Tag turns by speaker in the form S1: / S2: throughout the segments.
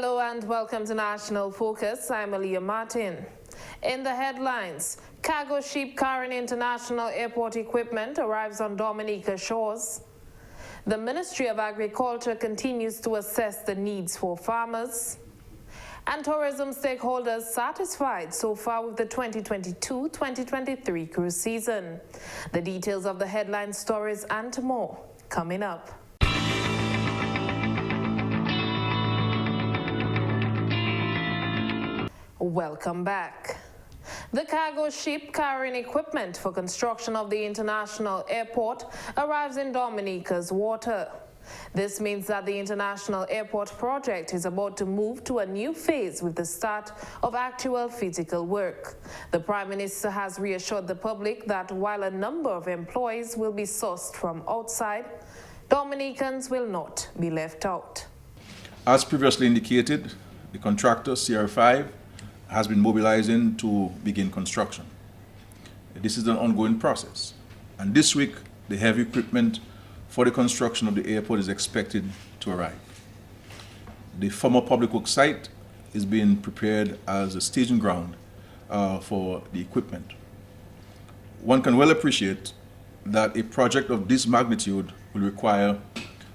S1: Hello and welcome to National Focus. I'm Aliyah Martin. In the headlines, cargo ship carrying international airport equipment arrives on Dominica shores. The Ministry of Agriculture continues to assess the needs for farmers. And tourism stakeholders satisfied so far with the 2022-2023 cruise season. The details of the headline stories and more coming up. Welcome back. The cargo ship carrying equipment for construction of the international airport arrives in Dominica's water. This means that the international airport project is about to move to a new phase with the start of actual physical work. The Prime Minister has reassured the public that while a number of employees will be sourced from outside, Dominicans will not be left out.
S2: As previously indicated, the contractor CR5 has been mobilizing to begin construction. This is an ongoing process, and this week the heavy equipment for the construction of the airport is expected to arrive. The former public works site is being prepared as a staging ground for the equipment. One can well appreciate that a project of this magnitude will require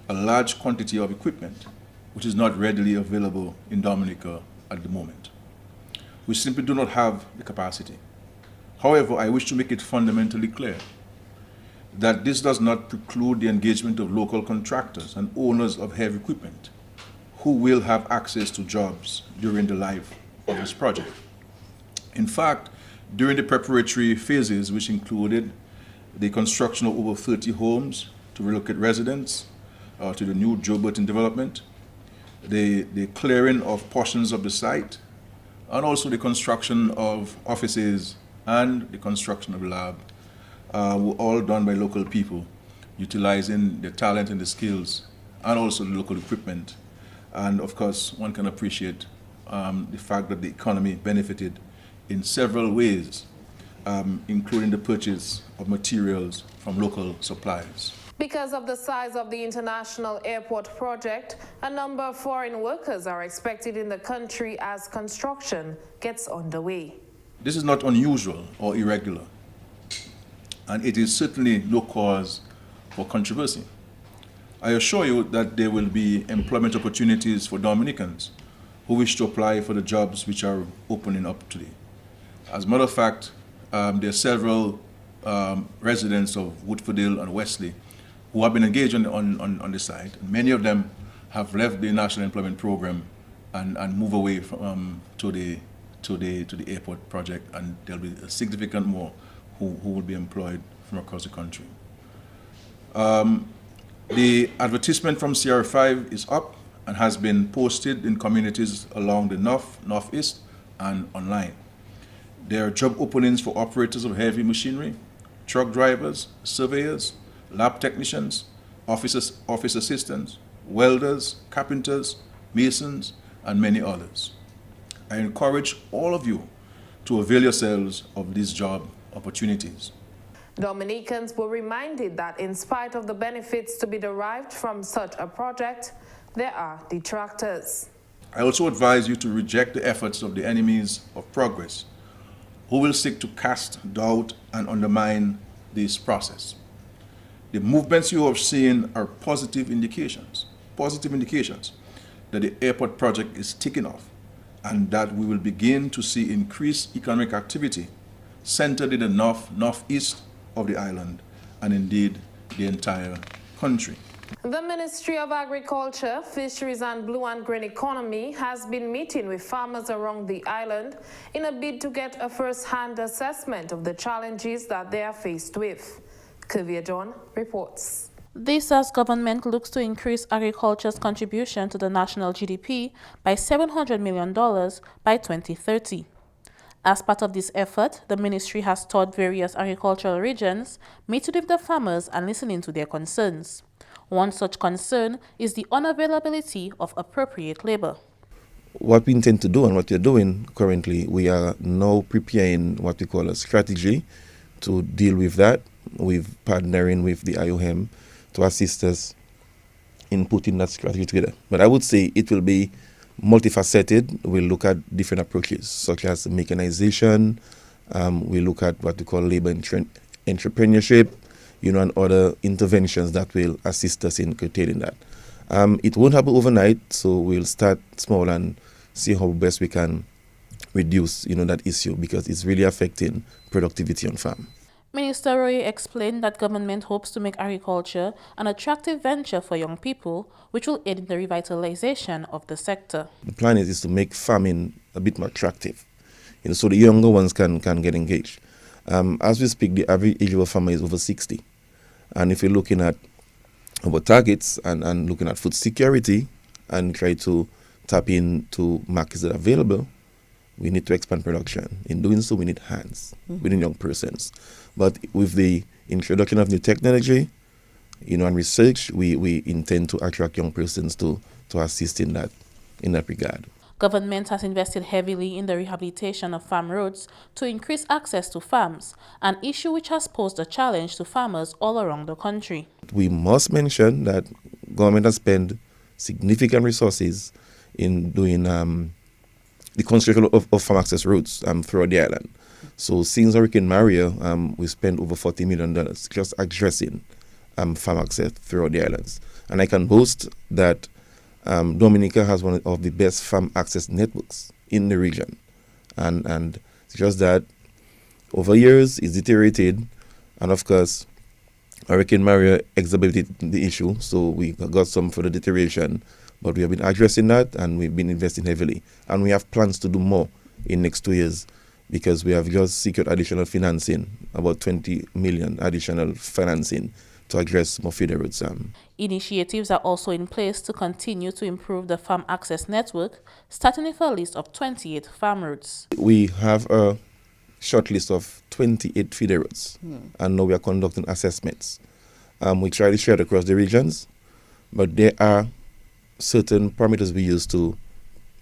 S2: a large quantity of equipment, which is not readily available in Dominica at the moment. We simply do not have the capacity. However, I wish to make it fundamentally clear that this does not preclude the engagement of local contractors and owners of heavy equipment who will have access to jobs during the life of this project. In fact, during the preparatory phases, which included the construction of over 30 homes to relocate residents to the new Joe Burton development, the clearing of portions of the site, and also the construction of offices and the construction of the lab were all done by local people, utilizing the talent and the skills and also the local equipment. And of course, one can appreciate the fact that the economy benefited in several ways, including the purchase of materials from local suppliers.
S1: Because of the size of the international airport project, a number of foreign workers are expected in the country as construction gets underway.
S2: This is not unusual or irregular, and it is certainly no cause for controversy. I assure you that there will be employment opportunities for Dominicans who wish to apply for the jobs which are opening up today. As a matter of fact, there are several residents of Woodfordale and Wesley who have been engaged on the site. Many of them have left the National Employment Program and move away from, to the airport project, and there'll be a significant more who will be employed from across the country. The advertisement from CR5 is up and has been posted in communities along the north, northeast, and online. There are job openings for operators of heavy machinery, truck drivers, surveyors, lab technicians, office assistants, welders, carpenters, masons, and many others. I encourage all of you to avail yourselves of these job opportunities.
S1: Dominicans were reminded that in spite of the benefits to be derived from such a project, there are detractors.
S2: I also advise you to reject the efforts of the enemies of progress, who will seek to cast doubt and undermine this process. The movements you have seen are positive indications that the airport project is taking off and that we will begin to see increased economic activity centered in the northeast of the island and indeed the entire country.
S1: The Ministry of Agriculture, Fisheries and Blue and Green Economy has been meeting with farmers around the island in a bid to get a first-hand assessment of the challenges that they are faced with. Kavia John reports.
S3: This as government looks to increase agriculture's contribution to the national GDP by $700 million by 2030. As part of this effort, the ministry has toured various agricultural regions, meeting with the farmers and listening to their concerns. One such concern is the unavailability of appropriate labor.
S4: What we intend to do and what we're doing currently, we are now preparing what we call a strategy to deal with that, with partnering with the IOM to assist us in putting that strategy together. But I would say it will be multifaceted. We'll look at different approaches, such as mechanization. We look at what we call labor entrepreneurship, and other interventions that will assist us in curtailing that. It won't happen overnight, so we'll start small and see how best we can reduce, that issue, because it's really affecting productivity on farm.
S3: Minister Roy explained that government hopes to make agriculture an attractive venture for young people, which will aid in the revitalization of the sector.
S4: The plan is to make farming a bit more attractive, so the younger ones can get engaged. As we speak, the average age of a farmer is over 60. And if you're looking at our targets and looking at food security and try to tap into markets that are available, we need to expand production. In doing so, we need hands within young persons. But with the introduction of new technology, and research, we intend to attract young persons to assist in that regard.
S3: Government has invested heavily in the rehabilitation of farm roads to increase access to farms, an issue which has posed a challenge to farmers all around the country.
S4: We must mention that government has spent significant resources in doing the construction of farm access roads throughout the island. So since Hurricane Maria, we spent over $40 million just addressing farm access throughout the islands. And I can boast that Dominica has one of the best farm access networks in the region. And it's just that over years it's deteriorated, and of course Hurricane Maria exacerbated the issue, so we got some further deterioration. But we have been addressing that, and we've been investing heavily. And we have plans to do more in next 2 years, because we have just secured additional financing, about 20 million additional financing to address more feeder roads.
S3: Initiatives are also in place to continue to improve the farm access network, starting with a list of 28 farm roads.
S4: We have a short list of 28 feeder roads, and now we are conducting assessments. We try to share it across the regions, but there are certain parameters we use to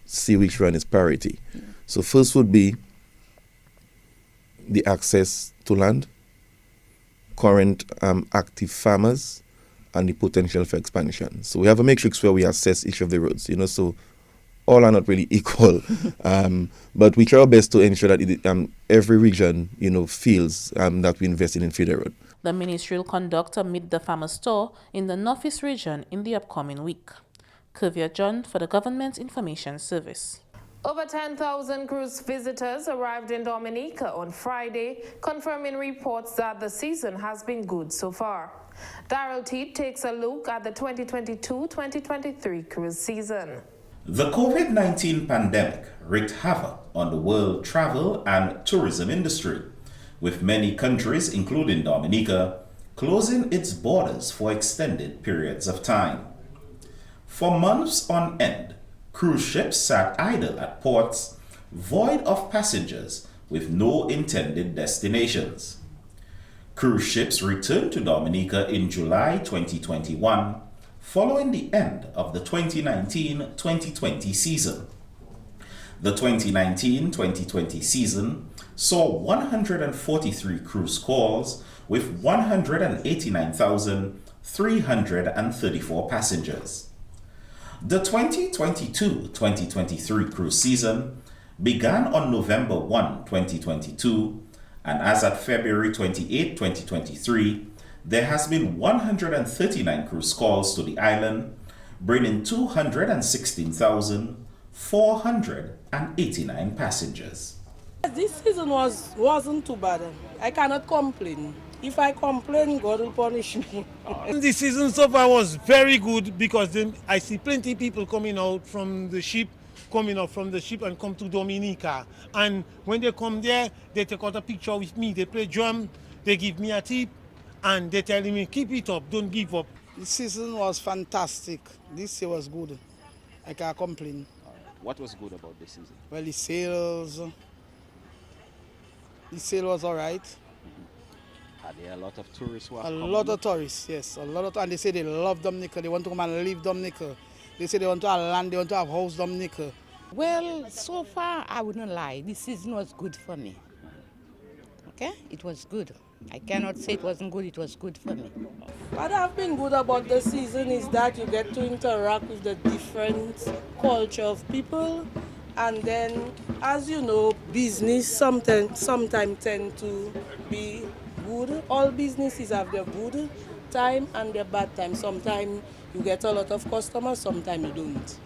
S4: see which one is priority. So first would be the access to land, current active farmers, and the potential for expansion. So we have a matrix where we assess each of the roads, so all are not really equal. But we try our best to ensure that every region, feels that we invested in feeder road.
S3: The ministry will conduct a Meet the Farmers tour in the Northeast region in the upcoming week. Kuvia John for the Government Information Service.
S1: Over 10,000 cruise visitors arrived in Dominica on Friday, confirming reports that the season has been good so far. Daryl Teep takes a look at the 2022-2023 cruise season.
S5: The COVID-19 pandemic wreaked havoc on the world travel and tourism industry, with many countries, including Dominica, closing its borders for extended periods of time. For months on end, cruise ships sat idle at ports, void of passengers with no intended destinations. Cruise ships returned to Dominica in July 2021, following the end of the 2019-2020 season. The 2019-2020 season saw 143 cruise calls with 189,334 passengers. The 2022-2023 cruise season began on November 1, 2022, and as at February 28, 2023, there has been 139 cruise calls to the island, bringing 216,489 passengers.
S6: This season wasn't too bad. I cannot complain. If I complain, God will punish me.
S7: The season so far was very good, because then I see plenty of people coming out from the ship and come to Dominica. And when they come there, they take out a picture with me. They play drum, they give me a tip, and they tell me, keep it up, don't give up.
S6: The season was fantastic. This year was good. I can't complain.
S8: What was good about this season?
S6: Well, the sale was all right.
S8: Are there a lot of tourists who are
S6: A
S8: coming?
S6: lot of tourists, yes. And they say they love Dominica. They want to come and live Dominica. They say they want to have land, they want to have house Dominica.
S9: Well, so far, I wouldn't lie. This season was good for me. Okay? It was good. I cannot say it wasn't good, it was good for me.
S10: What have been good about the season is that you get to interact with the different culture of people, and then, as you know, business sometimes tend to be good. All businesses have their good time and their bad time. Sometimes you get a lot of customers, sometimes you don't.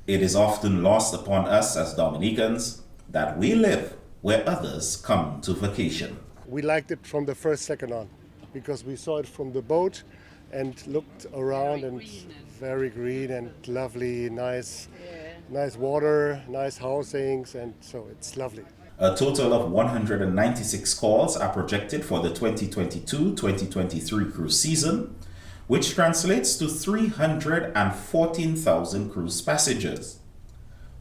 S5: It is often lost upon us as Dominicans that we live where others come to vacation.
S11: We liked it from the first second on because we saw it from the boat and looked around and very green and lovely, nice water, nice housings, and so it's lovely.
S5: A total of 196 calls are projected for the 2022-2023 cruise season, which translates to 314,000 cruise passengers.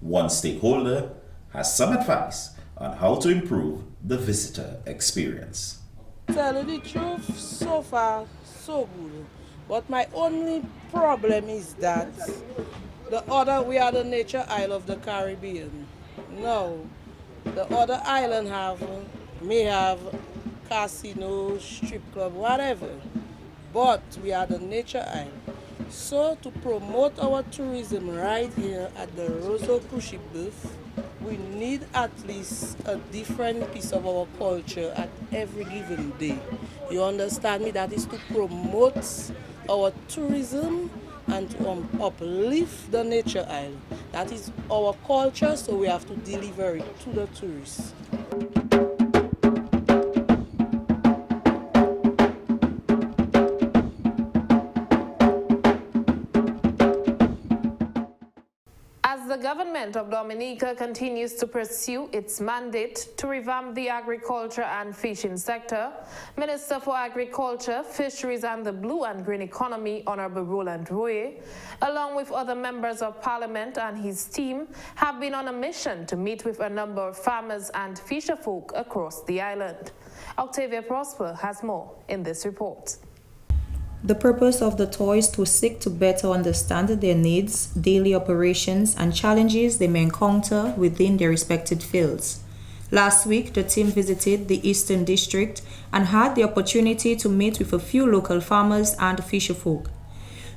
S5: One stakeholder has some advice on how to improve the visitor experience.
S10: Tell you the truth, so far so good. But my only problem is that we are the nature isle of the Caribbean. Now, the other island may have casino, strip club, whatever. But we are the nature isle. So to promote our tourism right here at the Roosevelt cruise ship berth, we need at least a different piece of our culture at every given day. You understand me? That is to promote our tourism and to uplift the nature isle. That is our culture, so we have to deliver it to the tourists.
S1: As the government of Dominica continues to pursue its mandate to revamp the agriculture and fishing sector, Minister for Agriculture, Fisheries and the Blue and Green Economy, Honorable Roland Roye, along with other members of Parliament and his team, have been on a mission to meet with a number of farmers and fisherfolk across the island. Octavia Prosper has more in this report.
S12: The purpose of the tour is to seek to better understand their needs, daily operations, and challenges they may encounter within their respective fields. Last week, the team visited the Eastern District and had the opportunity to meet with a few local farmers and fisherfolk.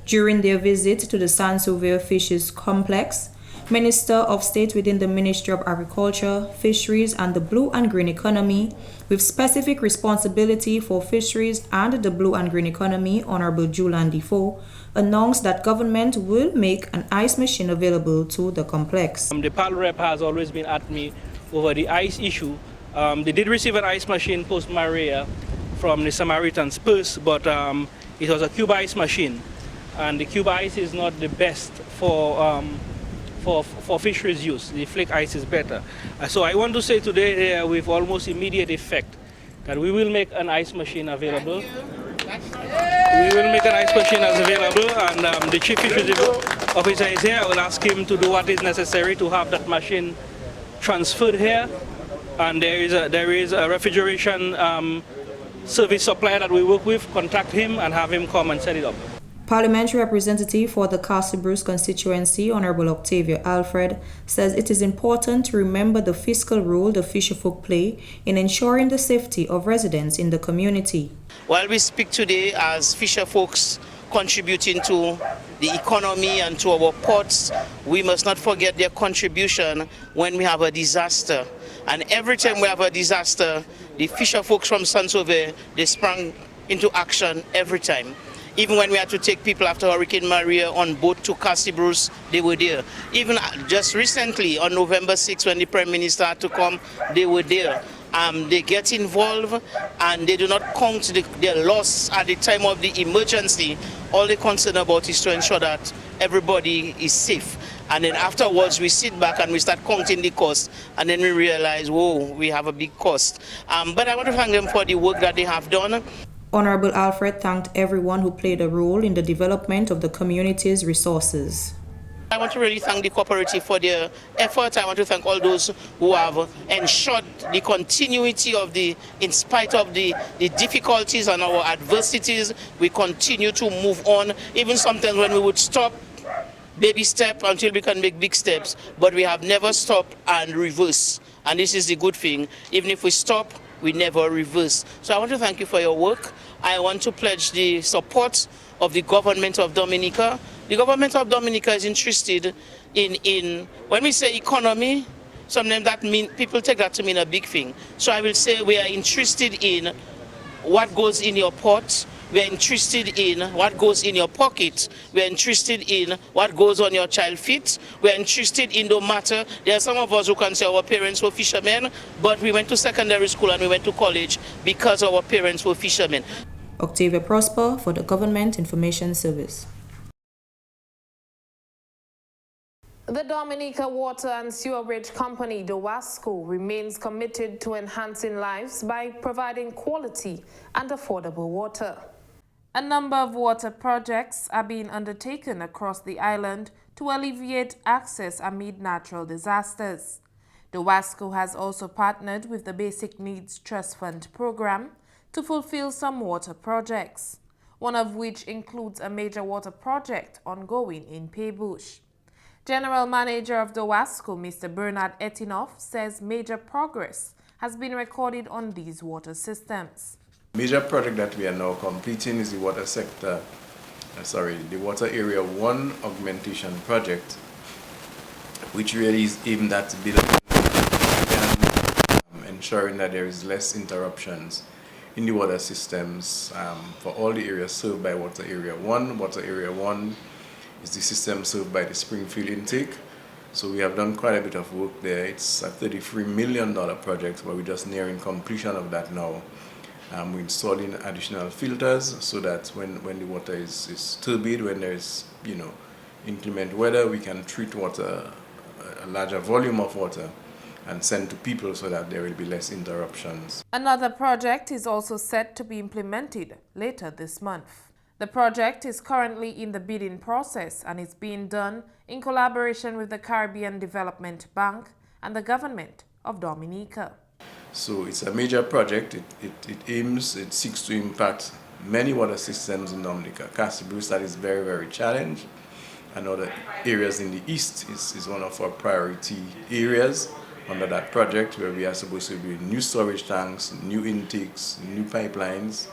S12: During their visit to the Saint-Sauveur Fishes Complex, Minister of State within the Ministry of Agriculture, Fisheries and the Blue and Green Economy, with specific responsibility for fisheries and the blue and green economy, Honorable Julian Defoe, announced that government will make an ice machine available to the complex.
S13: The PAL rep has always been at me over the ice issue. They did receive an ice machine post-Maria from the Samaritans Purse, but it was a cube ice machine, and the cube ice is not the best for fisheries use. The flake ice is better. So I want to say today with almost immediate effect that we will make an ice machine available. We will make an ice machine available, and the Chief Fisheries Officer is here. I will ask him to do what is necessary to have that machine transferred here. And there is a refrigeration service supplier that we work with. Contact him and have him come and set it up.
S12: Parliamentary representative for the Castle Bruce constituency, Honorable Octavia Alfred, says it is important to remember the fiscal role the fisherfolk play in ensuring the safety of residents in the community.
S14: While we speak today as fisherfolks contributing to the economy and to our ports, we must not forget their contribution when we have a disaster. And every time we have a disaster, the fisherfolks from Saint-Sauveur, they sprang into action every time. Even when we had to take people after Hurricane Maria on boat to Castle Bruce, they were there. Even just recently, on November 6th, when the Prime Minister had to come, they were there. They get involved and they do not count their loss at the time of the emergency. All they're concerned about is to ensure that everybody is safe. And then afterwards, we sit back and we start counting the cost, and then we realize, whoa, we have a big cost. But I want to thank them for the work that they have done.
S12: Honorable Alfred thanked everyone who played a role in the development of the community's resources.
S14: I want to really thank the cooperative for their effort. I want to thank all those who have ensured the continuity of in spite of the difficulties and our adversities, we continue to move on. Even sometimes when we would stop, baby step until we can make big steps, but we have never stopped and reverse. And this is the good thing. Even if we stop, we never reversed. So I want to thank you for your work. I want to pledge the support of the government of Dominica. The government of Dominica is interested in when we say economy, sometimes that mean people take that to mean a big thing. So I will say we are interested in what goes in your pot. We are interested in what goes in your pocket. We are interested in what goes on your child's feet. We are interested in no matter. There are some of us who can say our parents were fishermen, but we went to secondary school and we went to college because our parents were fishermen.
S12: Octavia Prosper for the Government Information Service.
S1: The Dominica Water and Sewerage Company, DOWASCO, remains committed to enhancing lives by providing quality and affordable water. A number of water projects are being undertaken across the island to alleviate access amid natural disasters. DOWASCO has also partnered with the Basic Needs Trust Fund program to fulfill some water projects, one of which includes a major water project ongoing in Paybush. General Manager of DOWASCO, Mr. Bernard Etinoff, says major progress has been recorded on these water systems.
S15: Major project that we are now completing is the water area 1 augmentation project, which really is aimed at building and ensuring that there is less interruptions in the water systems for all the areas served by water area 1. Water area 1 is the system served by the Springfield intake. So we have done quite a bit of work there. It's a $33 million project, but we're just nearing completion of that now. We're installing additional filters so that when the water is turbid, when there's inclement weather, we can treat water, a larger volume of water, and send to people so that there will be less interruptions.
S1: Another project is also set to be implemented later this month. The project is currently in the bidding process and is being done in collaboration with the Caribbean Development Bank and the government of Dominica.
S15: So it's a major project. It seeks to impact many water systems in Dominica. Bruce, that is very, very challenged. And other areas in the east is one of our priority areas under that project, where we are supposed to build new storage tanks, new intakes, new pipelines,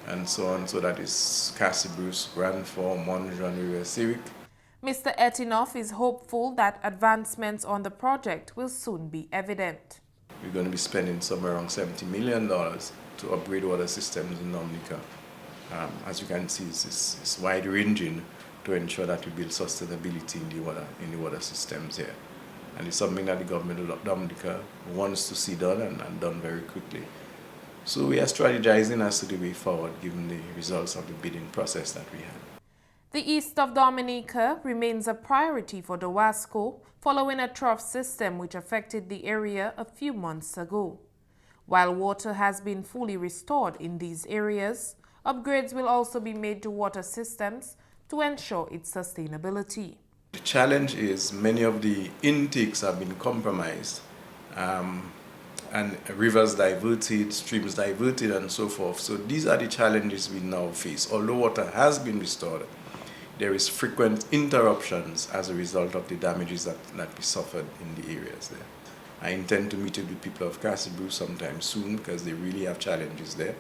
S15: and so on. So that is Bruce, Grand Fork, Monjan, River Civic.
S1: Mr. Etinoff is hopeful that advancements on the project will soon be evident.
S15: We're going to be spending somewhere around $70 million to upgrade water systems in Dominica. As you can see, it's wide-ranging to ensure that we build sustainability in the water systems here. And it's something that the government of Dominica wants to see done and done very quickly. So we are strategizing as to the way forward, given the results of the bidding process that we had.
S1: The east of Dominica remains a priority for DOWASCO following a trough system which affected the area a few months ago. While water has been fully restored in these areas, upgrades will also be made to water systems to ensure its sustainability.
S15: The challenge is many of the intakes have been compromised. And rivers diverted, streams diverted, and so forth. So these are the challenges we now face. Although water has been restored, there is frequent interruptions as a result of the damages that we suffered in the areas there. I intend to meet with the people of Bruce sometime soon because they really have challenges there.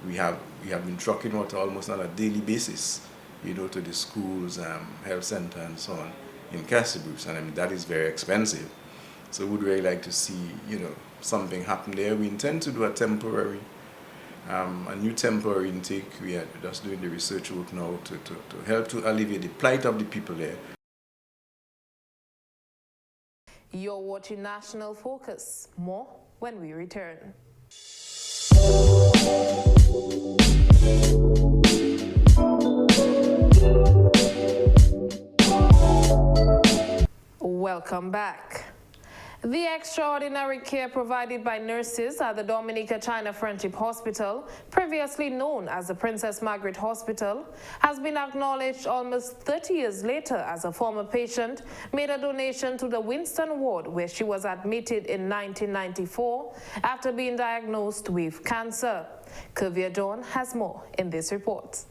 S15: We have been trucking water almost on a daily basis, to the schools, health center, and so on in Bruce, and that is very expensive. So we'd really like to see, something happen there. We intend to do a new temporary intake. We are just doing the research work now to help to alleviate the plight of the people there.
S1: You're watching National Focus. More when we return. Welcome back. The extraordinary care provided by nurses at the Dominica China Friendship Hospital, previously known as the Princess Margaret Hospital, has been acknowledged almost 30 years later as a former patient made a donation to the Winston Ward, where she was admitted in 1994 after being diagnosed with cancer. Kavia Dawn has more in this report.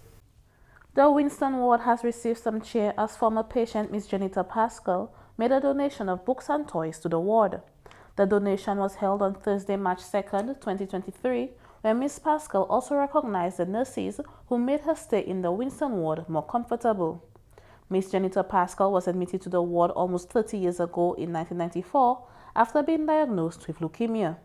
S3: The Winston Ward has received some cheer as former patient Miss Janita Pascal made a donation of books and toys to the ward. The donation was held on Thursday, March 2nd, 2023, where Ms. Pascal also recognized the nurses who made her stay in the Winston Ward more comfortable. Ms. Janita Pascal was admitted to the ward almost 30 years ago in 1994 after being diagnosed with leukemia.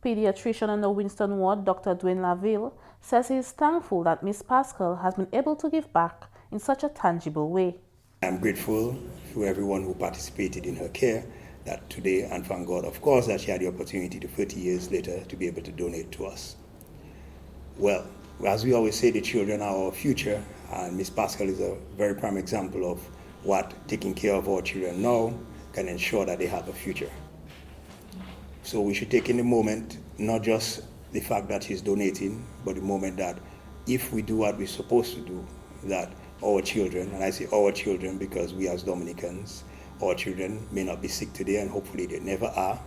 S3: Pediatrician in the Winston Ward, Dr. Dwayne Laville, says he is thankful that Ms. Pascal has been able to give back in such a tangible way.
S16: I'm grateful to everyone who participated in her care that today, and thank God, of course, that she had the opportunity to 30 years later to be able to donate to us. Well, as we always say, the children are our future, and Ms. Pascal is a very prime example of what taking care of our children now can ensure that they have a future. So we should take in the moment, not just the fact that she's donating, but the moment that if we do what we're supposed to do, that our children, and I say our children because we as Dominicans, our children may not be sick today and hopefully they never are,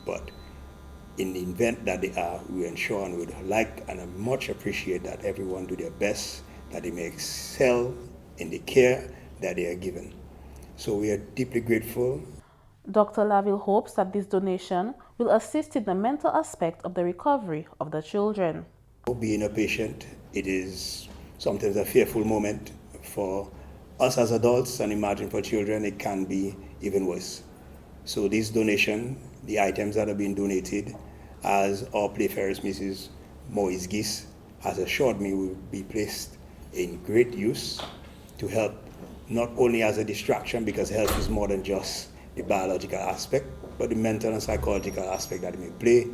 S16: but in the event that they are, we ensure and would like and much appreciate that everyone do their best, that they may excel in the care that they are given. So we are deeply grateful.
S3: Dr. Laville hopes that this donation will assist in the mental aspect of the recovery of the children.
S16: Being a patient, it is sometimes a fearful moment for us as adults, and imagine for children it can be even worse. So this donation, the items that are being donated, as our playfellow Mrs. Moise Gis has assured me, will be placed in great use to help not only as a distraction, because health is more than just the biological aspect, but the mental and psychological aspect that it may play,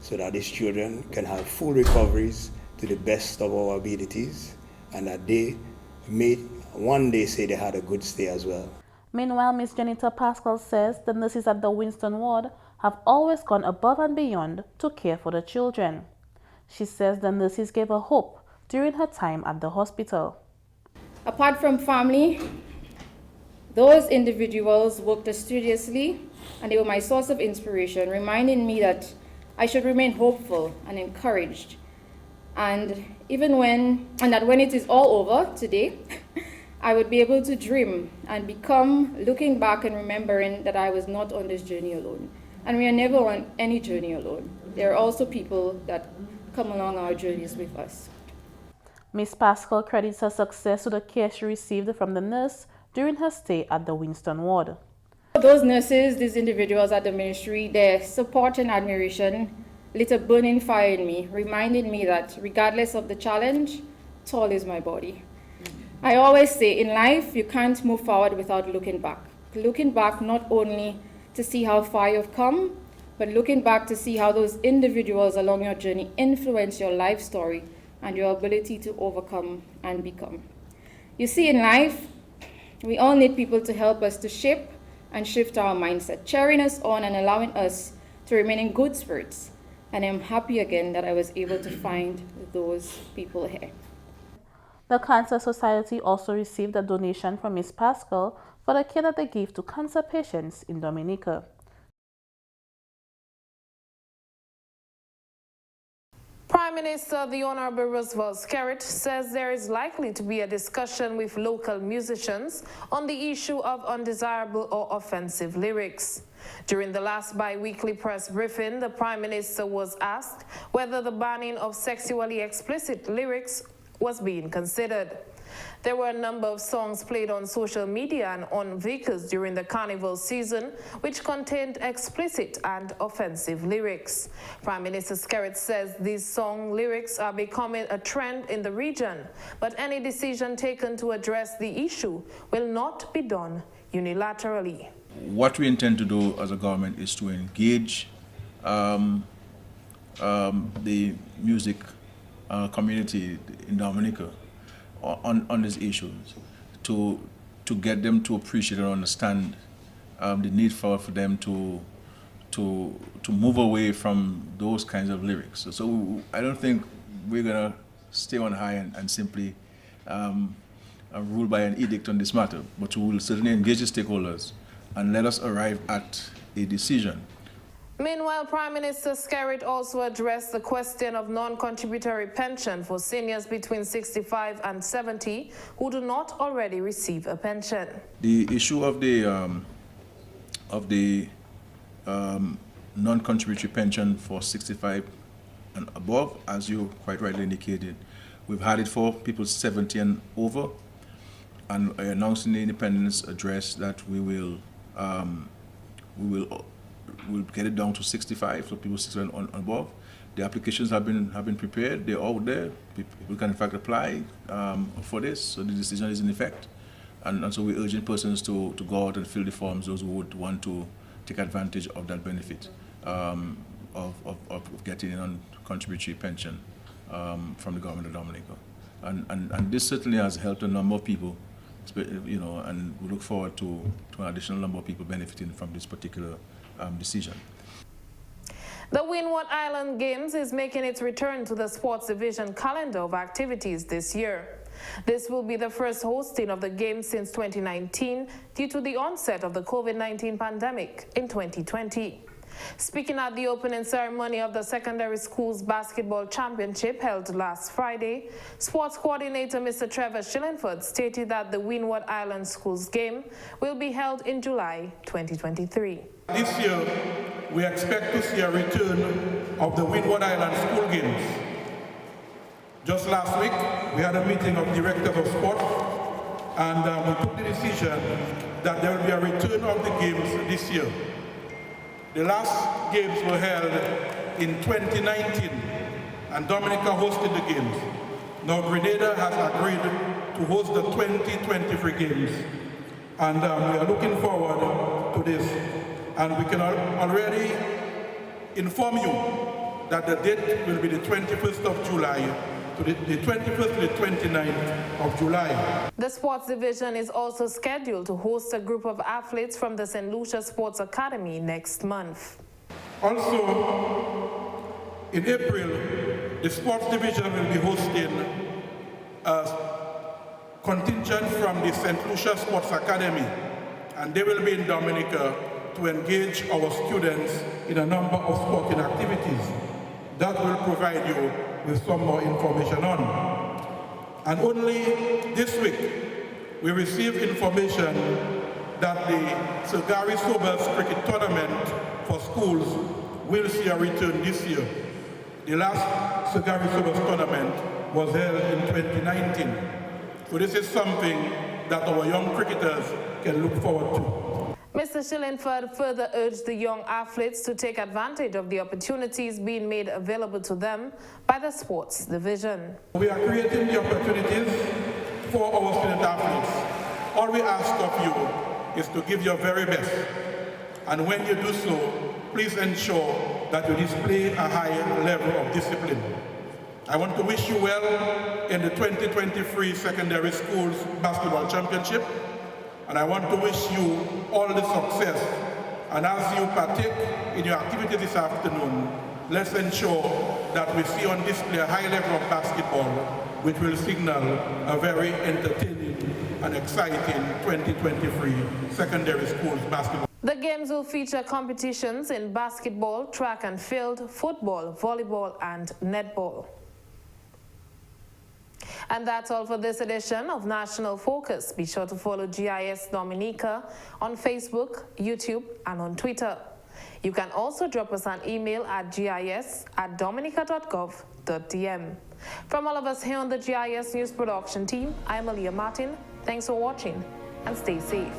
S16: so that these children can have full recoveries to the best of our abilities, and that they may one day say they had a good stay as well.
S3: Meanwhile, Ms. Janita Pascal says the nurses at the Winston Ward have always gone above and beyond to care for the children. She says the nurses gave her hope during her time at the hospital.
S17: Apart from family, those individuals worked assiduously, and they were my source of inspiration, reminding me that I should remain hopeful and encouraged. And that when it is all over today, I would be able to dream and become looking back and remembering that I was not on this journey alone. And we are never on any journey alone. There are also people that come along our journeys with us.
S3: Ms. Pascal credits her success to the care she received from the nurse during her stay at the Winston Ward.
S17: Those nurses, these individuals at the ministry, their support and admiration lit a burning fire in me, reminding me that regardless of the challenge, tall is my body. I always say in life, you can't move forward without looking back. Looking back not only to see how far you've come, but looking back to see how those individuals along your journey influence your life story and your ability to overcome and become. You see, in life, we all need people to help us to shape and shift our mindset, cheering us on and allowing us to remain in good spirits. And I'm happy again that I was able to find those people here.
S3: The Cancer Society also received a donation from Ms. Pascal for the care that they give to cancer patients in Dominica.
S1: Prime Minister the Honorable Roosevelt Sker says there is likely to be a discussion with local musicians on the issue of undesirable or offensive lyrics. During the last bi-weekly press briefing, the Prime Minister was asked whether the banning of sexually explicit lyrics was being considered. There were a number of songs played on social media and on vehicles during the carnival season which contained explicit and offensive lyrics. Prime Minister Sker says these song lyrics are becoming a trend in the region, but any decision taken to address the issue will not be done unilaterally.
S2: What we intend to do as a government is to engage the music community in Dominica on these issues, to get them to appreciate and understand the need for them to move away from those kinds of lyrics. So I don't think we're gonna stay on high and simply rule by an edict on this matter, but we will certainly engage the stakeholders and let us arrive at a decision.
S1: Meanwhile, Prime Minister Sker also addressed the question of non-contributory pension for seniors between 65 and 70 who do not already receive a pension.
S2: The issue of the non-contributory pension for 65 and above, as you quite rightly indicated. We've had it for people 70 and over, and I announced in the Independence Address that we'll get it down to 65 for people 65 and above. The applications have been prepared. They're out there. People can in fact apply for this. So the decision is in effect, and so we're urging persons to go out and fill the forms. Those who would want to take advantage of that benefit of getting in on contributory pension from the government of Dominica, and this certainly has helped a number of people, you know, and we look forward to an additional number of people benefiting from this particular decision.
S1: The Windward Island Games is making its return to the sports division calendar of activities this year. This will be the first hosting of the Games since 2019 due to the onset of the COVID-19 pandemic in 2020. Speaking at the opening ceremony of the Secondary Schools Basketball Championship held last Friday, Sports Coordinator Mr. Trevor Shillingford stated that the Windward Island Schools game will be held in July 2023.
S18: This year, we expect to see a return of the Windward Island School Games. Just last week, we had a meeting of directors of sport, and we took the decision that there will be a return of the games this year. The last games were held in 2019, and Dominica hosted the games. Now Grenada has agreed to host the 2023 games, and we are looking forward to this. And we can already inform you that the date will be the 21st of July, to the 21st to the 29th of July.
S1: The sports division is also scheduled to host a group of athletes from the St. Lucia Sports Academy next month.
S18: Also, in April, the sports division will be hosting a contingent from the St. Lucia Sports Academy, and they will be in Dominica to engage our students in a number of sporting activities. That will provide you with some more information on. And only this week, we received information that the Sir Gary Sobers Cricket Tournament for schools will see a return this year. The last Sir Gary Sobers tournament was held in 2019. So this is something that our young cricketers can look forward to.
S1: Mr. Shillingford further urged the young athletes to take advantage of the opportunities being made available to them by the sports division.
S18: We are creating the opportunities for our student athletes. All we ask of you is to give your very best. And when you do so, please ensure that you display a high level of discipline. I want to wish you well in the 2023 Secondary Schools Basketball Championship. And I want to wish you all the success. And as you partake in your activity this afternoon, let's ensure that we see on display a high level of basketball, which will signal a very entertaining and exciting 2023 Secondary Schools Basketball.
S1: The games will feature competitions in basketball, track and field, football, volleyball, and netball. And that's all for this edition of National Focus. Be sure to follow GIS Dominica on Facebook, YouTube, and on Twitter. You can also drop us an email at gis@dominica.gov.dm. From all of us here on the GIS News Production team, I'm Aliyah Martin. Thanks for watching and stay safe.